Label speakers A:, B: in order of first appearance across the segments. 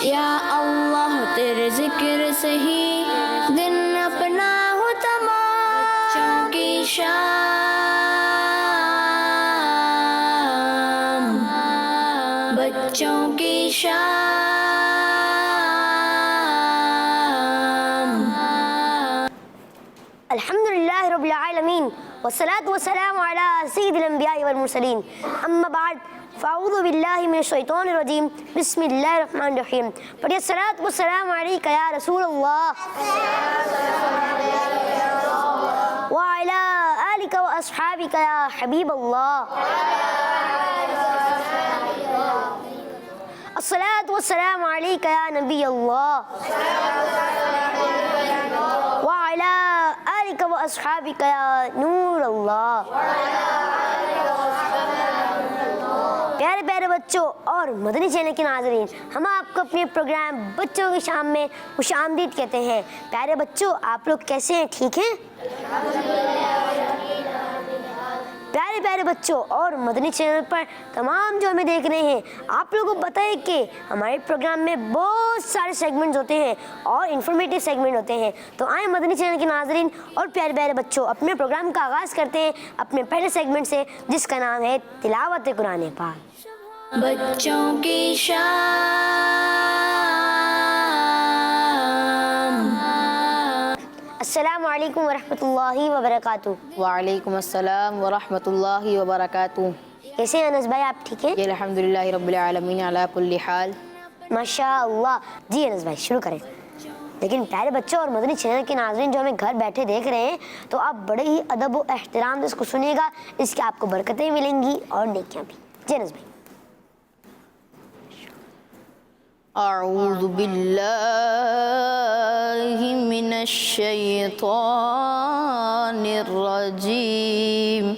A: یا اللہ تیرے ذکر سے ہی دن اپنا ہو تمام، بچوں کی شام، بچوں کی شام۔
B: الحمدللہ رب العالمین والصلاة والسلام علی سید الانبیاء والمرسلین، اما بعد فاعوذ باللہ من الشیطان الرجیم، بسم اللہ الرحمن الرحیم۔ پڑھیے الصلاة والسلام علیکہ یا رسول اللہ وعلی آلکہ واصحابکہ یا حبیب اللہ۔ الصلاة والسلام علیکہ یا نبی اللہ وعلی آلکہ واصحابکہ یا نور اللہ۔ پیارے پیارے بچوں اور مدنی چینل کے ناظرین، ہم آپ کو اپنے پروگرام بچوں کی شام میں خوش آمدید کہتے ہیں۔ پیارے بچوں، آپ لوگ کیسے ہیں؟ ٹھیک ہیں؟ پیارے پیارے بچوں اور مدنی چینل پر تمام جو ہمیں دیکھ رہے ہیں، آپ لوگوں کو بتائیں کہ ہمارے پروگرام میں بہت سارے سیگمنٹس ہوتے ہیں اور انفارمیٹیو سیگمنٹ ہوتے ہیں۔ تو آئیں مدنی چینل کے ناظرین اور پیارے پیارے بچوں، اپنے پروگرام کا آغاز کرتے ہیں اپنے پہلے سیگمنٹ سے، جس کا نام ہے تلاوت قرآن پاک۔
A: بچوں کی شام۔
B: السلام علیکم ورحمۃ اللہ وبرکاتہ۔
C: وعلیکم السلام ورحمۃ اللہ وبرکاتہ۔
B: کیسے ہیں انس بھائی؟ آپ ٹھیک ہیں؟
C: جی الحمدللہ رب العالمین علی کل حال۔
B: ماشاء اللہ۔ جی انس بھائی شروع کریں۔ لیکن پیارے بچوں اور مدنی چینل کے ناظرین جو ہمیں گھر بیٹھے دیکھ رہے ہیں، تو آپ بڑے ہی ادب و احترام سے اس کو سنیے گا، اس کی آپ کو برکتیں ملیں گی اور نیکیاں بھی۔ جی انس بھائی۔
C: اعوذ باللہ من الشیطان الرجیم،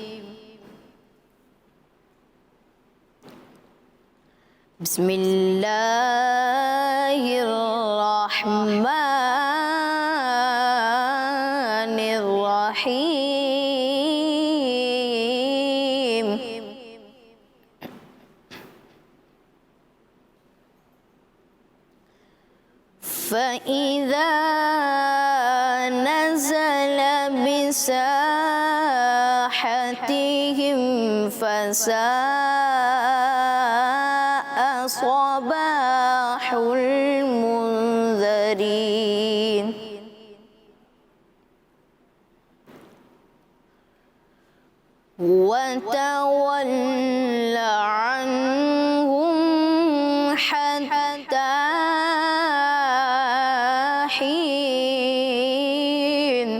C: بسم اللہ الرحمن الرحیم۔ فَإِذَا نَزَلَ بِسَاحَتِهِمْ فَسَاءَ صَبَاحُ الْمُنذَرِينَ۔ وَتَوَلَّ عَنْهُمْ حَتَّى حين،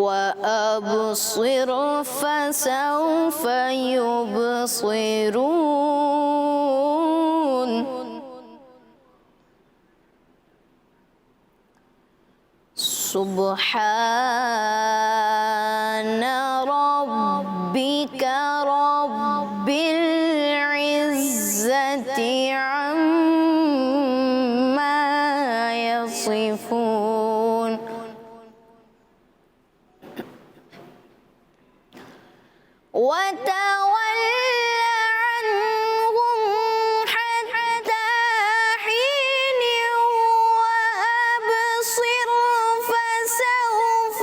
C: وأبصر فسوف يبصرون، سبحان ربك رب العزة عما يصفون، وتول عنهم حتى حين، وأبصر فسوف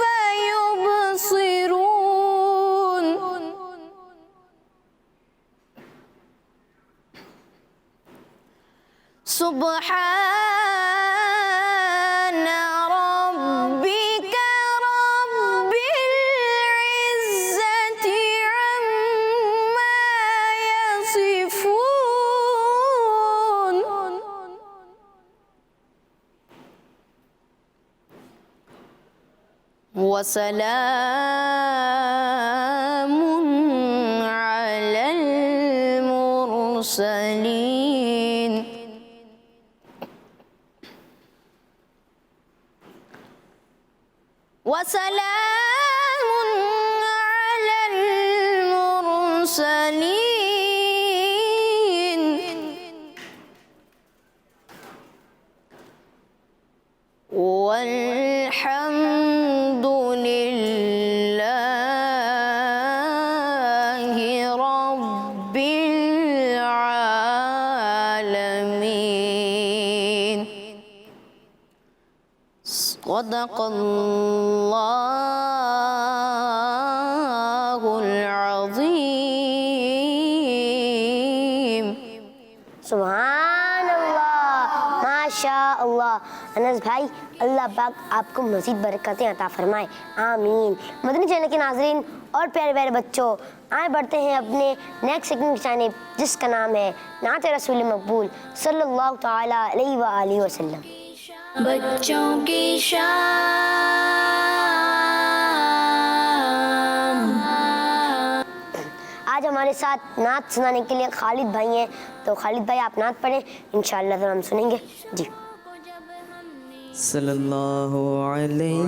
C: يبصرون، سبحان ربك رب العزة عما يصفون، وسلام على المرسلين، وسلام على المرسلين، والحمد لله رب رب العالمين. صدق اللہ العظیم.
B: سبحان اللہ، ماشاء اللہ. انس بھائی، اللہ پاک آپ کو مزید برکتیں عطا فرمائے، آمین. مدنی چینل کے ناظرین اور پیارے پیارے بچوں، آئے بڑھتے ہیں اپنے نیکسٹ سیگمنٹ کی جانب، جس کا نام ہے نعت رسول مقبول صلی اللہ تعالیٰ علیہ وآلہ وسلم.
A: بچوں کی شام.
B: آج ہمارے ساتھ نعت سنانے کے لیے خالد بھائی ہیں، تو خالد بھائی آپ نعت پڑھیں، انشاءاللہ تو ہم سنیں گے. جی.
D: صلی اللہ علیہ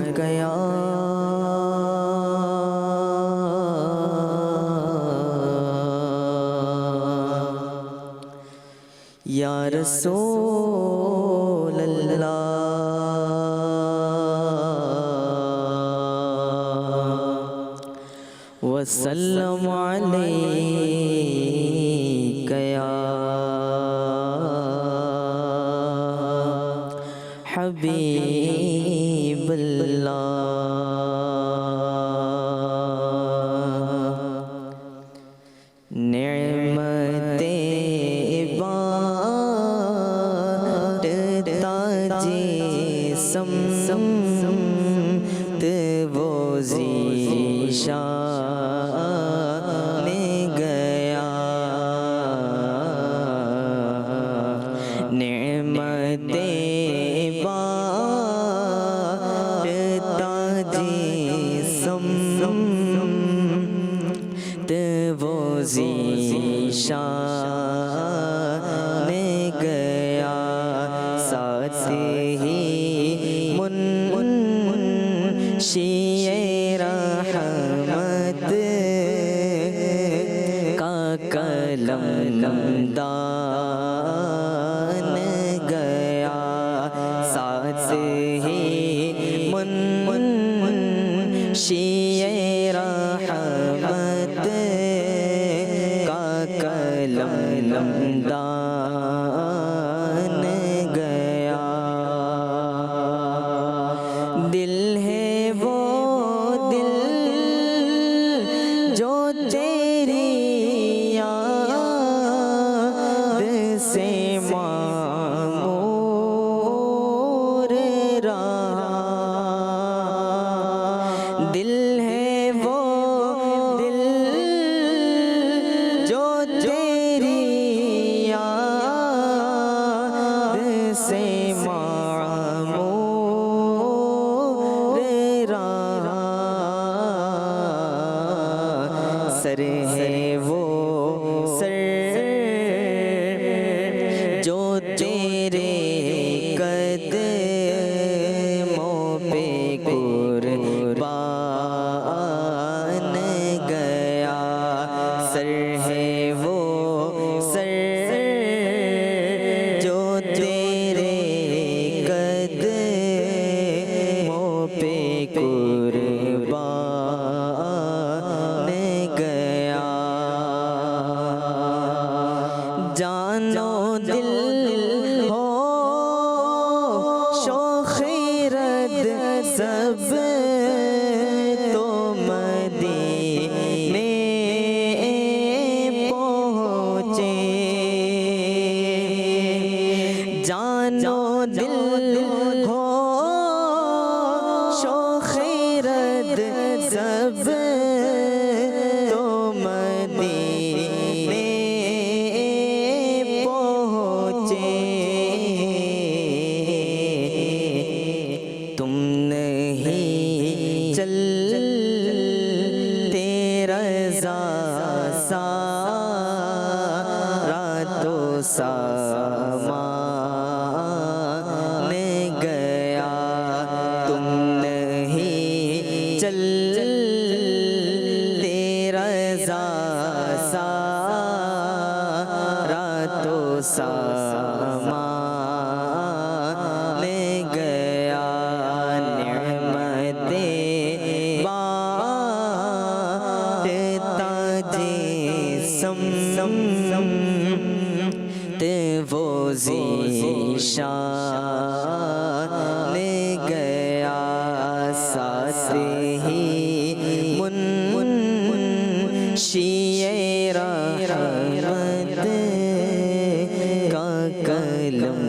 D: یا رسول اللہ، وسلم علیک یا حبیب اللہ. نعمتیں بانٹتا جسم وہ ذیشان گیا. نعمتیں بانٹتا جسم وہ ذیشان گیا. ساتھ ہی منشی رحمت کا قلم دان گیا. ساتھ ہی منشی رحمت کا قلم دان گیا. دل ہے وہ دل جو تیری یاد سے معمور رہا. دل ہے وہ دل جو تیری یاد سے معمور رہا. سر ہے وہ سر جو تیرے قدموں پہ قربان گیا. سر ہے وہ سر جو تیرے قدموں پہ قربان گیا. جانو دل ہو شوخ رد سب تو مدینے پہنچے. جانو دل ہو شوخ رد سب تو مدینے پہنچے. تم نہیں چلتے رضا سارا تو سامان گیا. تم نہیں چلتے رضا سارا تو سامان گیا. نعمتیں بانٹتا جسم وہ ذیشان لے گیا ساتھ ہی منشی رحمت کا قلم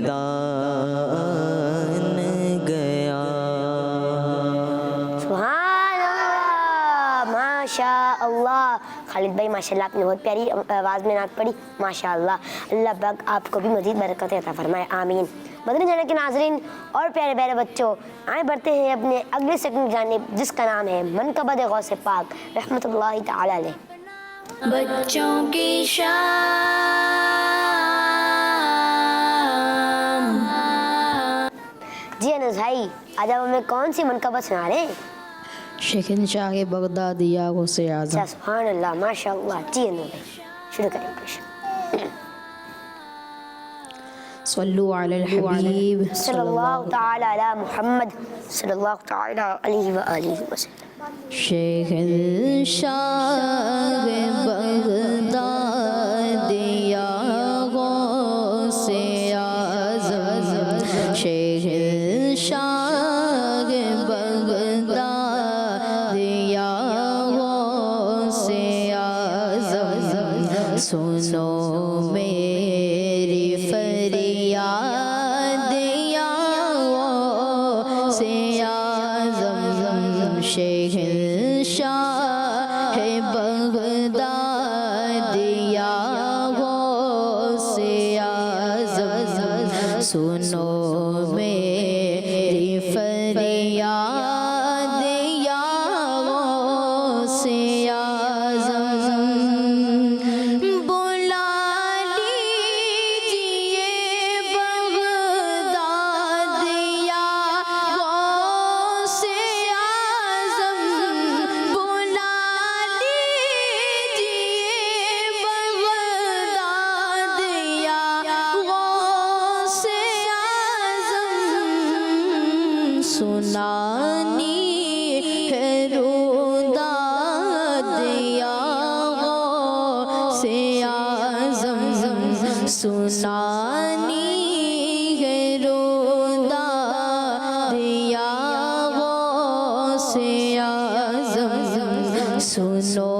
D: دان گیا.
B: سبحان اللہ، ماشاء اللہ. خالد بھائی ماشاء اللہ آپ نے بہت پیاری آواز میں نعت پڑھی، ماشاء اللہ. اللہ پاک آپ کو بھی مزید برکت عطا فرمائے، آمین. مدنی چینل کے ناظرین اور پیارے پیارے بچوں، آئے بڑھتے ہیں اپنے اگلے سیگمنٹ کی جانب جس کا نام ہے منقبت غوث پاک رحمۃ اللہ تعالی علیہ.
A: بچوں کی شام.
B: جی انس بھائی، آج آپ ہمیں کون سی منقبت سنا رہے ہیں؟
C: شہنشاہ بغدادیہ غوث اعظم.
B: اچھا، سبحان اللہ، ماشاء اللہ. جی انس بھائی شروع کریں کچھ.
C: صلو علی الحبیب
B: صلی اللہ تعالی علی محمد صلی اللہ تعالی علیہ وآلہ وسلم.
C: شہنشاہ بغدادیہ غوث اعظم. شہنشاہ بغدادیہ غوث اعظم. سنو میری فریاد یا غوث اعظم. شہنشاہ بغدادیہ غوث اعظم. سنو میری فریاد یا غوث اعظم. بلا لیجیے بغدادیہ غوث اعظم. بلا لیجیے بغدادیہ غوث اعظم. سنانی ہے رودادیہ غوث اعظم. سنانی ہے رودادیہ غوث اعظم. سنو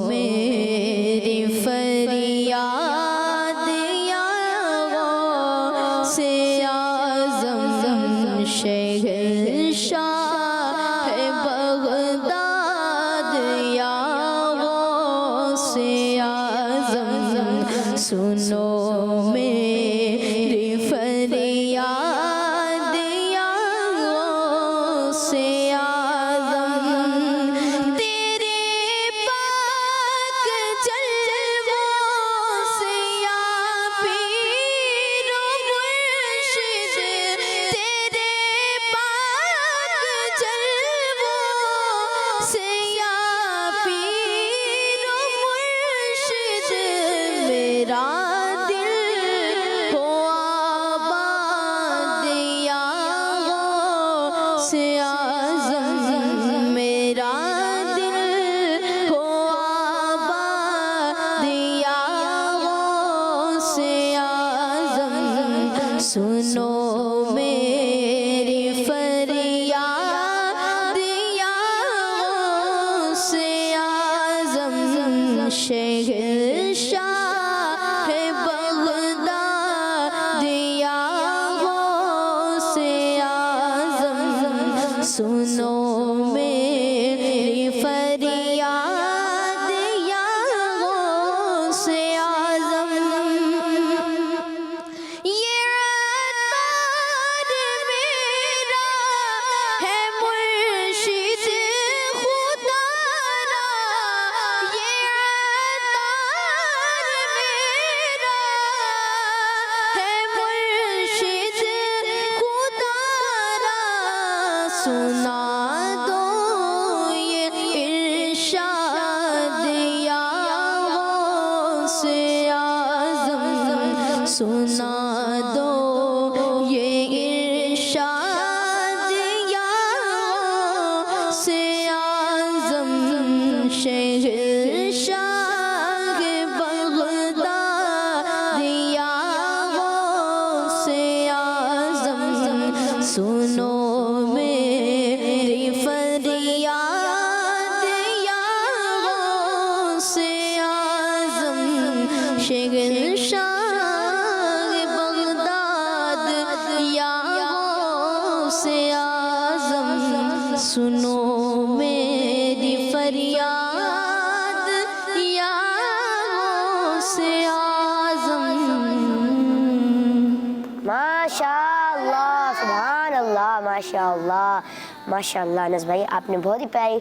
C: میری فریاد یا غوث اعظم. شہنشاہ بغدادیہ غوث اعظم. سنو میری فریاد یا غوث اعظم. تیرے پاک جلووں سے یا پیر و مرشد، تیرے پاک جلووں سے یا پیر و مرشد. میرا دل ہو آباد یا غوث اعظم. میرا دل ہو آباد یا غوث اعظم. سنو میری فریاد یا غوث اعظم. شہنشاہ بغدادیہ غوث اعظم. سنو میری فریاد یا غوث اعظم. یہ عطار میرا ہے مرشد خدا را. یہ عطار میرا ہے مرشد خدا را. سنا دو یہ ارشاد یا غوث اعظم. سنا دو یہ ارشاد یا غوث اعظم. شہنشاہ
A: شہنشاہ بغداد یا غوث اعظم سنو میری فریاد یا غوث اعظم.
B: ماشاء اللہ، سبحان اللہ، ماشاء اللہ، ماشاء اللہ. انس بھائی آپ نے بہت ہی پیاری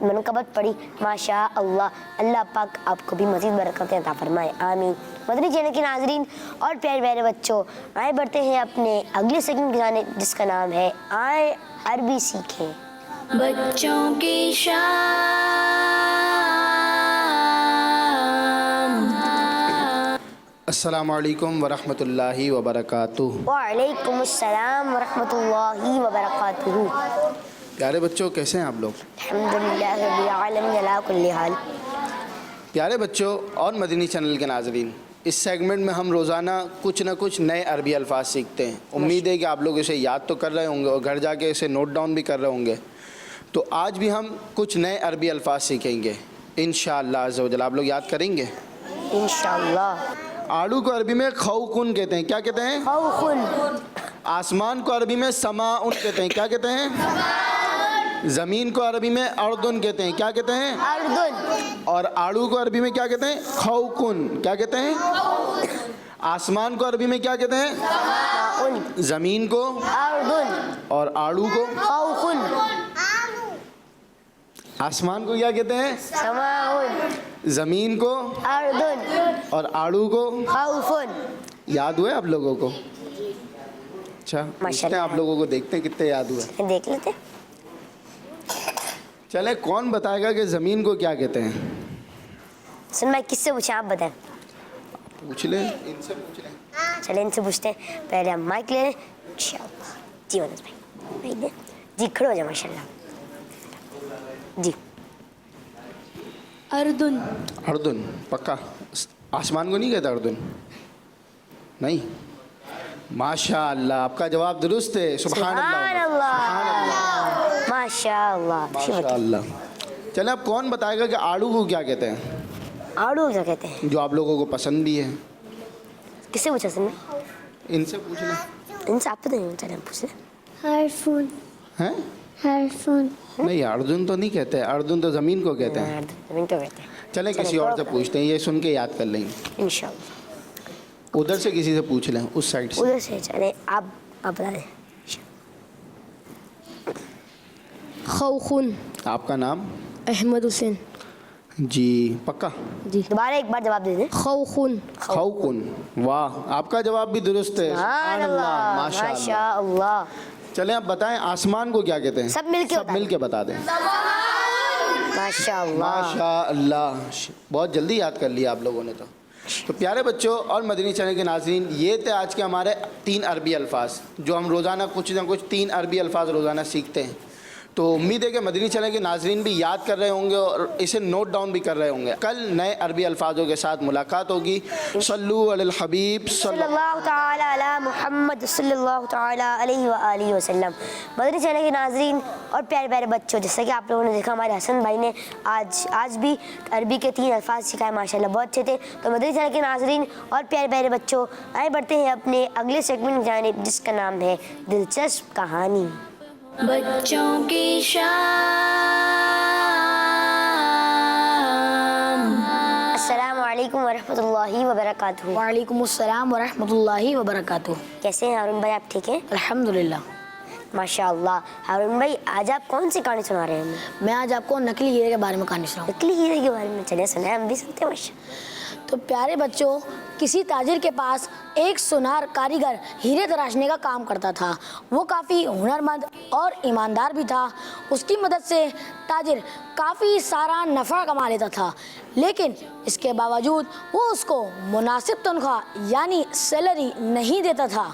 B: منقبت پڑھی، ماشاء اللہ. اللہ پاک آپ کو بھی مزید برکتیں عطا فرمائے، آمین. مدنی چینل کے ناظرین اور پیارے پیارے بچوں، آئے بڑھتے ہیں اپنے اگلے سیگمنٹ کی جانب جس کا نام ہے آئے عربی سیکھیں.
A: بچوں کی شام.
E: السلام علیکم ورحمۃ اللہ وبرکاتہ.
B: وعلیکم السلام ورحمۃ اللہ وبرکاتہ.
E: پیارے بچوں کیسے ہیں آپ لوگ؟
B: الحمدللہ رب العالمین علی کل حال.
E: پیارے بچوں اور مدنی چینل کے ناظرین، اس سیگمنٹ میں ہم روزانہ کچھ نہ کچھ نئے عربی الفاظ سیکھتے ہیں. امید ہے کہ آپ لوگ اسے یاد تو کر رہے ہوں گے اور گھر جا کے اسے نوٹ ڈاؤن بھی کر رہے ہوں گے. تو آج بھی ہم کچھ نئے عربی الفاظ سیکھیں گے انشاءاللہ عز و جل. آپ لوگ یاد کریں گے
B: انشاءاللہ.
E: آڑو کو عربی میں خوکن کہتے ہیں. کیا کہتے ہیں؟
B: خوخن.
E: آسمان کو عربی میں سماعن کہتے ہیں. کیا کہتے ہیں؟ زمین کو عربی میں اردن کہتے ہیں. کیا کہتے ہیں؟
B: اردن.
E: اور آڑو کو عربی میں کیا کہتے ہیں؟ خوکن. کیا کہتے ہیں؟ آسمان کو عربی میں کیا کہتے ہیں؟
B: ماؤن.
E: زمین کو
B: اردن.
E: اور آڑو کو.
B: خوخن.
E: آسمان کو کیا کہتے ہیں؟
B: سماؤن.
E: زمین کو
B: اردن.
E: اور آڑو کو.
B: خوفن.
E: یاد ہوئے آپ لوگوں کو؟ اچھا پوچھتے ہیں آپ لوگوں کو، دیکھتے ہیں کتنے یاد ہوئے.
B: دیکھ لیتے.
E: چلے کون بتائے گا کہ زمین کو کیا کہتے ہیں؟
B: سن میں کس سے پوچھیں، آپ بتائیں.
E: پوچھ لیں، ان سے پوچھ لیں.
B: چلیں ان سے پوچھتے ہیں. پہلے ہم مائک لے لیں انشاءاللہ. جی ونس بھائی جی کھڑے ہو جائیں ماشاء اللہ. جی
A: اردن.
E: اردن پکا؟ آسمان کو نہیں کہتا اردن؟ نہیں. ماشاء اللہ آپ کا جواب درست ہے. سبحان اللہ،
B: ماشاء اللہ.
E: ماشاء اللہ. چلے اب کون بتائے گا کہ آڑو کو کیا کہتے ہیں؟
B: آڑو کیا کہتے ہیں؟
E: جو آپ لوگوں کو پسند بھی ہے.
B: کس سے پوچھا سن میں؟
E: ان سے پوچھ لیں.
B: ان سے آپ پتہ نہیں. چلیں ہم پوچھ لیں.
A: حرفن.
E: ہیں؟
A: حرفن.
E: نہیں اردن تو نہیں کہتے. اردن تو زمین کو کہتے ہیں.
B: زمین کو کہتے ہیں.
E: چلیں کسی اور سے پوچھتے ہیں، یہ سن کے یاد کر لیں گے.
B: انشاءاللہ.
E: ادھر سے کسی سے پوچھ لیں، اس سائڈ سے.
B: ادھر سے. چلیں آپ بتا دیں.
A: خوخن.
E: آپ کا نام؟
A: احمد حسین.
E: جی پکا؟
A: جی
B: دوبارہ ایک بار جواب دے دیں.
A: خوخن.
E: خوکن. واہ آپ کا جواب بھی درست ہے.
B: سبحان اللہ،
E: ماشاء اللہ.
B: ماشاء اللہ.
E: چلیں آپ بتائیں آسمان کو کیا کہتے ہیں؟
B: سب مل کے
E: سب
B: بتا
E: مل
B: دیں.
E: کے بتا دیں.
B: ماشاء اللہ.
E: ماشاء اللہ. بہت جلدی یاد کر لیا آپ لوگوں نے. تو پیارے بچوں اور مدنی چینل کے ناظرین، یہ تھے آج کے ہمارے 3 عربی الفاظ جو ہم روزانہ کچھ نہ کچھ 3 عربی الفاظ روزانہ سیکھتے ہیں. تو امید ہے کہ مدنی چینل کے ناظرین بھی یاد کر رہے ہوں گے اور اسے نوٹ ڈاؤن بھی کر رہے ہوں گے. کل نئے عربی الفاظوں کے ساتھ ملاقات ہوگی. صلو علی الحبیب
B: صلی اللہ تعالی علی محمد صلی اللہ تعالی علیہ وآلہ وسلم. مدنی چینل کے ناظرین اور پیارے پیارے بچوں، جیسا کہ آپ لوگوں نے دیکھا ہمارے حسن بھائی نے آج بھی عربی کے 3 الفاظ سکھائے ماشاءاللہ، بہت اچھے تھے. تو مدنی چینل کے ناظرین اور پیارے پیارے بچوں، آئے بڑھتے ہیں اپنے اگلے سیگمنٹ کی جانب جس کا نام ہے دلچسپ کہانی.
A: بچوں کی شام.
B: السلام علیکم ورحمۃ اللہ وبرکاتہ.
C: وعلیکم السلام ورحمۃ اللہ وبرکاتہ.
B: کیسے ہیں ہارون بھائی، آپ ٹھیک ہیں؟
C: الحمدللہ.
B: ماشاء اللہ. ہارون بھائی آج آپ کون سی کہانی سنا رہے ہیں ہمیں؟
C: میں آج آپ کو نقلی ہیرے کے بارے میں کہانی سناؤں.
B: نقلی ہیرے کے بارے میں؟ چلے سنائیں، ہم بھی سنتے ہیں ماشاء.
C: تو پیارے بچوں، کسی تاجر کے پاس ایک سونار کاریگر ہیرے تراشنے کا کام کرتا تھا. وہ کافی ہنرمند اور ایماندار بھی تھا. اس کی مدد سے تاجر کافی سارا نفع کما لیتا تھا، لیکن اس کے باوجود وہ اس کو مناسب تنخواہ یعنی سیلری نہیں دیتا تھا.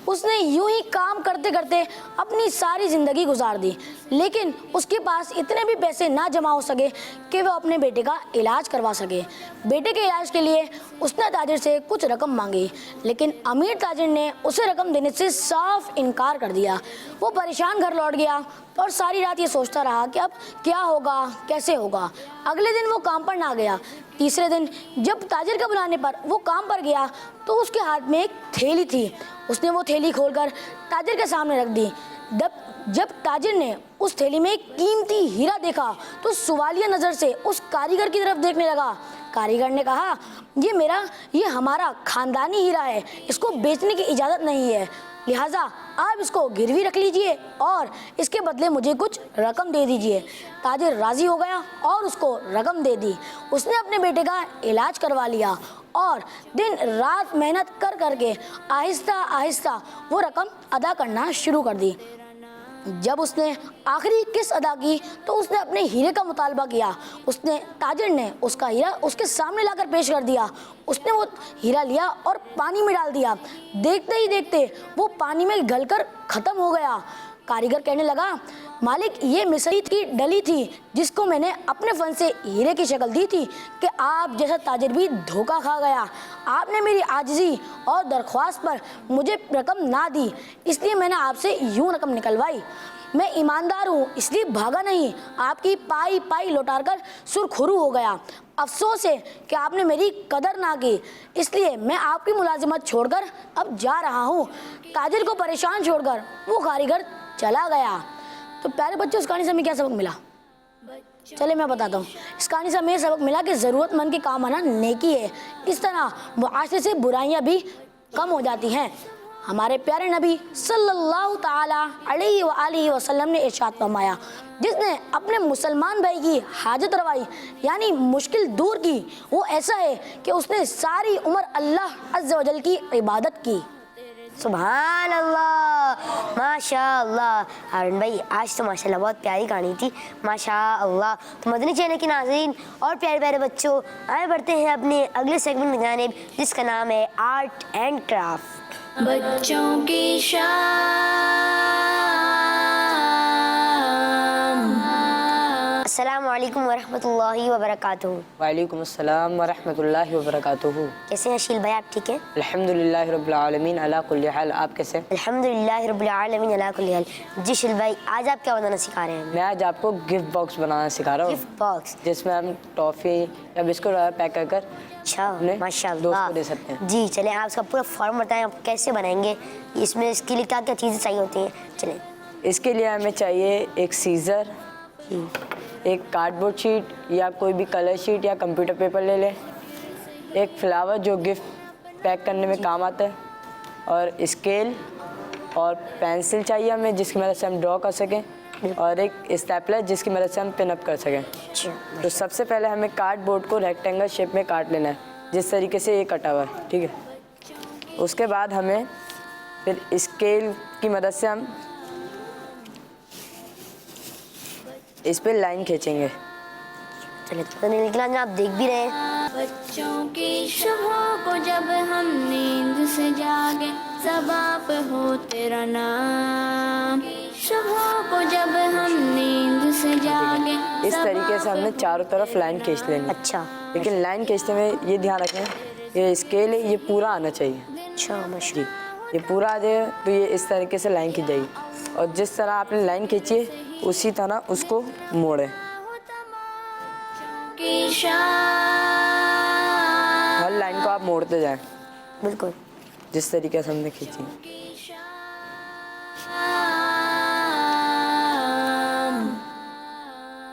C: اس نے یوں ہی کام کرتے کرتے اپنی ساری زندگی گزار دی، لیکن اس کے پاس اتنے بھی پیسے نہ جمع ہو سکے کہ وہ اپنے بیٹے کا علاج کروا سکے۔ بیٹے کے علاج کے لیے اس نے تاجر سے کچھ رقم مانگی، لیکن امیر تاجر نے اسے رقم دینے سے صاف انکار کر دیا۔ وہ پریشان گھر لوٹ گیا اور ساری رات یہ سوچتا رہا کہ اب کیا ہوگا، کیسے ہوگا۔ اگلے دن وہ کام پر نہ گیا۔ تیسرے دن جب تاجر کے بلانے پر وہ کام پر گیا تو اس کے ہاتھ میں ایک تھیلی تھی۔ اس نے وہ تھیلی کھول کر تاجر کے سامنے رکھ دی۔ جب تاجر نے اس تھیلی میں ایک قیمتی ہیرا دیکھا تو سوالیہ نظر سے اس کاریگر کی طرف دیکھنے لگا۔ کاریگر نے کہا، یہ ہمارا خاندانی ہیرا ہے، اس کو بیچنے کی اجازت نہیں ہے، لہٰذا آپ اس کو گروی رکھ لیجئے اور اس کے بدلے مجھے کچھ رقم دے دیجئے۔ تاجر راضی ہو گیا اور اس کو رقم دے دی۔ اس نے اپنے بیٹے کا علاج کروا لیا اور دن رات محنت کر کے آہستہ آہستہ وہ رقم ادا کرنا شروع کر دی۔ جب اس نے آخری قسط ادا کی تو اس نے اپنے ہیرے کا مطالبہ کیا۔ تاجر نے اس کا ہیرا اس کے سامنے لا کر پیش کر دیا۔ اس نے وہ ہیرا لیا اور پانی میں ڈال دیا۔ دیکھتے ہی دیکھتے وہ پانی میں گل کر ختم ہو گیا۔ کاریگر کہنے لگا، مالک یہ مصری کی ڈلی تھی جس کو میں نے اپنے فن سے ہیرے کی شکل دی تھی کہ آپ جیسا تاجر بھی دھوکہ کھا گیا۔ آپ نے میری عاجزی اور درخواست پر مجھے رقم نہ دی، اس لیے میں نے آپ سے یوں رقم نکلوائی۔ میں ایماندار ہوں اس لیے بھاگا نہیں، آپ کی پائی پائی لوٹا کر سرخرو ہو گیا۔ افسوس ہے کہ آپ نے میری قدر نہ کی، اس لیے میں آپ کی ملازمت چھوڑ کر اب جا رہا ہوں۔ تاجر کو پریشان چھوڑ کر وہ کاریگر چلا گیا۔ تو پیارے بچوں، اس کہانی سے ہمیں کیا سبق ملا؟ چلے میں بتاتا ہوں۔ اس کہانی سے ہمیں سبق ملا کہ ضرورت مند کے کام آنا نیکی ہے، اس طرح معاشرے سے برائیاں بھی کم ہو جاتی ہیں۔ ہمارے پیارے نبی صلی اللہ تعالی علیہ وآلہ وسلم نے ارشاد فرمایا، جس نے اپنے مسلمان بھائی کی حاجت روائی یعنی مشکل دور کی، وہ ایسا ہے کہ اس نے ساری عمر اللہ عز و جل کی عبادت کی۔
B: سبحان اللہ، ماشاء اللہ۔ ہارون بھائی، آج تو ماشاء اللہ بہت پیاری کہانی تھی، ماشاء اللہ۔ تو مدنی چینل کے ناظرین اور پیارے پیارے بچوں، آئے بڑھتے ہیں اپنے اگلے سیگمنٹ کی جانب، جس کا نام ہے آرٹ اینڈ کرافٹ۔
A: بچوں کی شان۔
B: السلام علیکم ورحمۃ اللہ وبرکاتہ۔
F: وعلیکم السلام ورحمۃ اللہ وبرکاتہ۔
B: کیسے ہیں اشیل بھائی، آپ ٹھیک ہیں؟
F: الحمدللہ رب العالمین علی کل حال، آپ کیسے؟
B: الحمدللہ رب العالمین علی کل حال۔ جی شیل بھائی، آج آپ کیا بنانا سکھا رہے ہیں؟
F: میں آج آپ کو گفٹ باکس بنانا سکھا رہا ہوں،
B: گفٹ باکس؟
F: جس میں ہم ٹافی یا بسکٹ پیک کر
B: اچھا،
F: اپنے
B: ماشاء
F: دوست
B: اللہ
F: کو دے سکتے ہیں۔
B: جی چلیں، آپ اس کا پورا فارم بتائیں، آپ کیسے بنائیں گے، اس میں اس کے لیے کیا کیا چیزیں چاہیے ہوتی ہیں؟ چلیں۔
F: اس کے لیے ہمیں چاہیے ایک سیزر، ایک کارڈ بورڈ شیٹ یا کوئی بھی کلر شیٹ یا کمپیوٹر پیپر لے لیں، ایک فلاور جو گفٹ پیک کرنے میں کام آتا ہے، اور اسکیل اور پینسل چاہیے ہمیں جس کی مدد سے ہم ڈرا کر سکیں، اور ایک اسٹیپلر جس کی مدد سے ہم پن اپ کر سکیں۔ تو سب سے پہلے ہمیں کارڈ بورڈ کو ریکٹینگل شیپ میں کاٹ لینا ہے، جس طریقے سے یہ کٹا ہوا ہے، ٹھیک ہے۔ اس کے بعد ہمیں پھر اسکیل کی مدد سے ہم اس پہ لائن کھینچیں گے۔
B: چلیں تو نکلا جا، آپ دیکھ بھی رہے ہیں۔
A: بچوں کی شبوں کو جب ہم نیند سے جاگے، سباپ ہو تیرا نام۔ شبوں کو جب ہم نیند سے جاگے،
F: اس طریقے سے ہم نے چاروں طرف لائن کھینچ لینی ہے،
B: اچھا
F: لیکن لائن کھینچتے میں یہ دھیان رکھیں یہ اسکیل ہے یہ پورا آنا چاہیے،
B: اچھا، ماشاء
F: جی یہ پورا آ جائے تو یہ اس طریقے سے لائن کھینچ جائے گی، اور جس طرح آپ نے لائن کھینچی ہے اسی طرح اس کو موڑیں،
A: کی شان۔
F: ہر لائن کو آپ موڑتے جائیں
B: بالکل۔
F: جس طریقے سے ہم نے کھینچی۔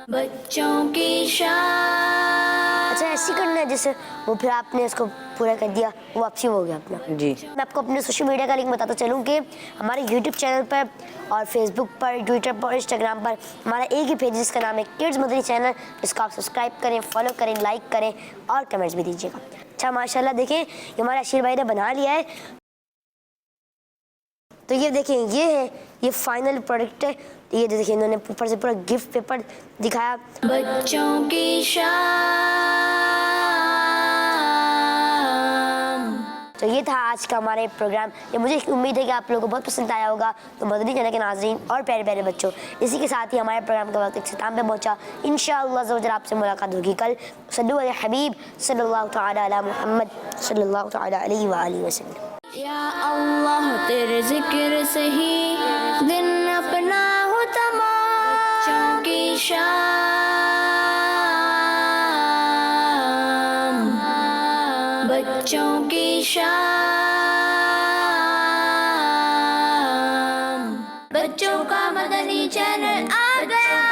A: بچوں کی شان۔
B: اچھا، ایسی کرنا ہے جیسے وہ پھر آپ نے اس کو پورا کر دیا، وہ واپسی ہو گیا اپنا۔
F: جی
B: میں آپ کو اپنے سوشل میڈیا کا لنک بتاتا چلوں کہ ہمارے یوٹیوب چینل پر اور فیس بک پر، ٹویٹر پر اور انسٹاگرام پر ہمارا ایک ہی پیج جس کا نام ہے کڈز مدنی چینل، جس کو آپ سبسکرائب کریں، فالو کریں، لائک کریں اور کمنٹس بھی دیجیے گا۔ اچھا ماشاء اللہ، دیکھیں یہ ہمارے اشیر بھائی نے بنا لیا ہے، تو یہ دیکھیں یہ ہے، یہ فائنل پروڈکٹ ہے۔ یہ دیکھیں انہوں نے اوپر سے پورا گفٹ پیپر دکھایا۔
A: بچوں کی شان۔
B: تو یہ تھا آج کا ہمارا پروگرام. یہ مجھے امید ہے کہ آپ لوگوں کو بہت پسند آیا ہوگا. تو مدنی چینل کے ناظرین اور پیارے پیارے بچوں, اسی کے ساتھ ہی ہمارے پروگرام کا وقت اختتام پہ پہنچا. انشاءاللہ عز و جل آپ سے ملاقات ہوگی کل. صلو علی حبیب صلی اللہ تعالی علی محمد صلی اللہ تعالی علیہ وآلہ وسلم.
A: یا اللہ تیرے ذکر سے ہی دن اپنا ہو تمام, بچوں کی شام, بچوں کی شام, بچوں کا مدنی چینل آ گیا.